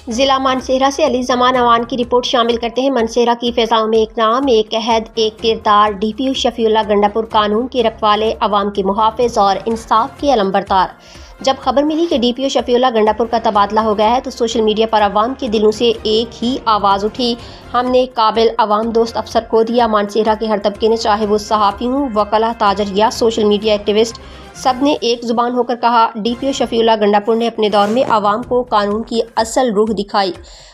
ضلع مانسہرہ سے علی زمان اوان کی رپورٹ شامل کرتے ہیں۔ مانسہرہ کی فضاؤں میں ایک نام، ایک عہد، ایک کردار۔ ڈی پی او شفیع اللہ گنڈا پور قانون کے رکھوالے، عوام کے محافظ اور انصاف کے علمبردار۔ جب خبر ملی کہ ڈی پی او شفیع اللہ گنڈا پور کا تبادلہ ہو گیا ہے تو سوشل میڈیا پر عوام کے دلوں سے ایک ہی آواز اٹھی، ہم نے ایک قابل عوام دوست افسر کھو دیا۔ مانسہرہ کے ہر طبقے نے، چاہے وہ صحافی ہوں، وکلا، تاجر یا سوشل میڈیا ایکٹیوسٹ، سب نے ایک زبان ہو کر کہا، ڈی پی او شفیع اللہ گنڈا پور نے اپنے دور میں عوام کو قانون کی اصل روح دکھائی۔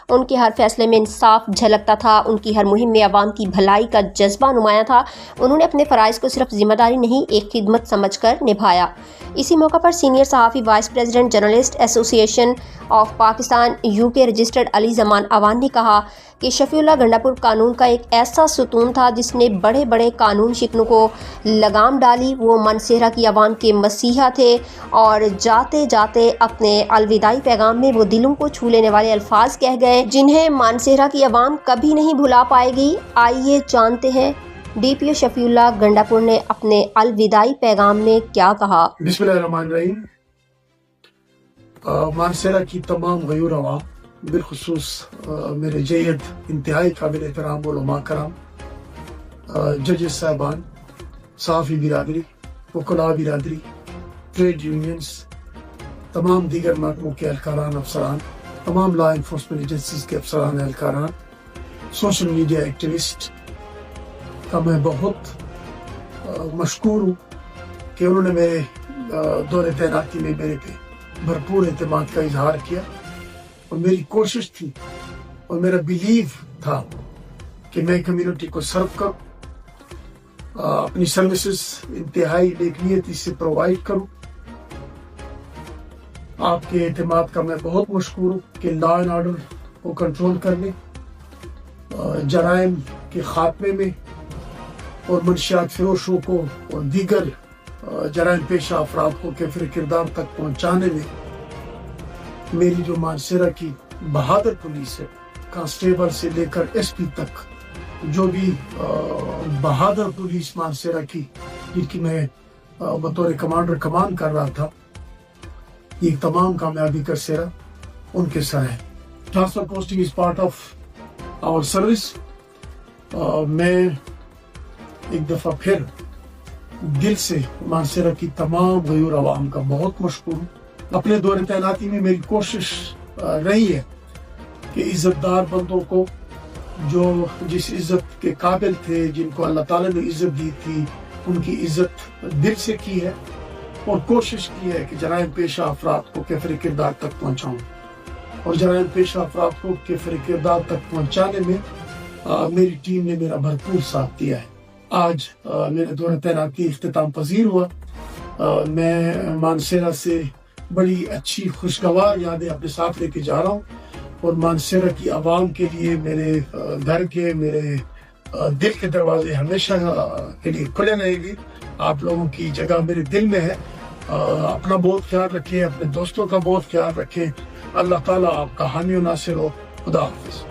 ان کے ہر فیصلے میں انصاف جھلکتا تھا، ان کی ہر مہم میں عوام کی بھلائی کا جذبہ نمایاں تھا۔ انہوں نے اپنے فرائض کو صرف ذمہ داری نہیں، ایک خدمت سمجھ کر نبھایا۔ اسی موقع پر سینئر صحافی، وائس پریزیڈنٹ جرنلسٹ ایسوسی ایشن آف پاکستان UK رجسٹرڈ علی زمان اوان نے کہا کہ شفیع اللہ گنڈا پور قانون کا ایک ایسا ستون تھا جس نے بڑے بڑے قانون شکنوں کو لگام ڈالی۔ وہ مانسہرہ کی عوام کے مسیحا تھے اور جاتے جاتے اپنے الوداعی پیغام میں وہ دلوں کو چھو لینے والے الفاظ کہہ گئے جنہیں مانسہرہ کی عوام کبھی نہیں بھلا پائے گی۔ آئیے جانتے ہیں ڈی پی او شفیع اللہ گنڈا پور نے اپنے الوداعی پیغام میں کیا کہا۔ بسم اللہ الرحمن الرحیم۔ مانسہرہ کی تمام غیور عوام، بالخصوص میرے جید انتہائی قابل احترام علماء کرام، ججز صاحبان، صحافی برادری، وکلاء برادری، ٹریڈ یونینز، تمام دیگر محکموں کے اہلکاران، افسران، تمام لا انفورسمنٹ ایجنسیز کے افسران، اہلکاران، سوشل میڈیا ایکٹیوسٹ کا میں بہت مشکور ہوں کہ انہوں نے میرے دور تعیناتی میں میرے پہ بھرپور اعتماد کا اظہار کیا، اور میری کوشش تھی اور میرا بیلیو تھا کہ میں کمیونٹی کو سرو کروں، اپنی سروسز انتہائی نیکنیتی سے پرووائڈ کروں۔ آپ کے اعتماد کا میں بہت مشکور ہوں کہ لا اینڈ آرڈر کو کنٹرول کرنے، جرائم کے خاتمے میں اور منشیات فروشوں کو اور دیگر جرائم پیشہ افراد کو کیفر کردار تک پہنچانے میں میری جو مانسہرہ کی بہادر پولیس ہے، کانسٹیبل سے لے کر SP تک، جو بھی بہادر پولیس مانسہرہ کی جن کی میں بطور کمانڈر کمان کر رہا تھا، یہ تمام کامیابی کا سہرا ان کے سر ہے۔ Transfer posting is part of our service. میں ایک دفعہ پھر دل سے مانسہرہ کی تمام غیور عوام کا بہت مشکور ہوں۔ اپنے دور تعیناتی میں میری کوشش رہی ہے کہ عزت دار بندوں کو، جو جس عزت کے قابل تھے، جن کو اللہ تعالیٰ نے عزت دی تھی، ان کی عزت دل سے کی ہے، اور کوشش کی ہے کہ جرائم پیشہ افراد کو کیفر کردار تک پہنچاؤں، اور جرائم پیشہ افراد کو کیفر کردار تک پہنچانے میں میری ٹیم نے میرا بھرپور ساتھ دیا ہے۔ آج میرے دور تعیناتی اختتام پذیر ہوا۔ میں مانسہرہ سے بڑی اچھی خوشگوار یادیں اپنے ساتھ لے کے جا رہا ہوں، اور مانسہرہ کی عوام کے لیے میرے گھر کے، میرے دل کے دروازے ہمیشہ کے لیے کھلے رہیں گے۔ آپ لوگوں کی جگہ میرے دل میں ہے۔ اپنا بہت خیال رکھیں، اپنے دوستوں کا بہت خیال رکھیں۔ اللہ تعالیٰ آپ کا حامی و ناصر ہو۔ خدا حافظ۔